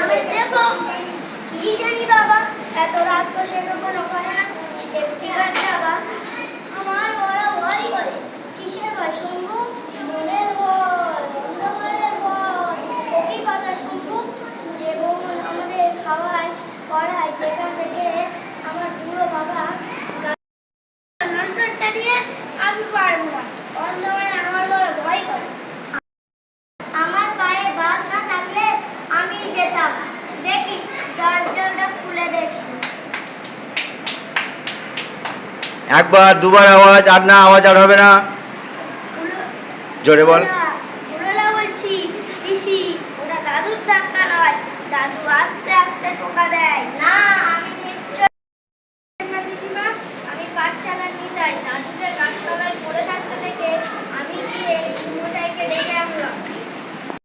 আমি দেখো কি জানি বাবা, এত রাত তো সেরকম করে না। এবার বাবা আমার বড় ভয় করে। কিসের ভয় শুনবো? মনের ভয়, অন্ধকারের ভয়। কবি কথা শুনবো যে বোন আমাদের খাওয়ায় পড়ায়, যেখান থেকে আমার বুড়ো বাবা লন্ডনটা নিয়ে আমি পারবো না। অন্ধকারে আমার বড় ভয় করে। আমার পায়ে বাঘ না থাকলে আমি যেতাম। দেখি দরজাটা খুলে দেখি। একবার দুবার আওয়াজ, আর না আওয়াজ আর হবে না। জোরে বল। পুরোলা বলছি পিসি, ওটা দাদুর ধাক্কা নয়। দাদু আস্তে আস্তে টোকা দেয়। না আমি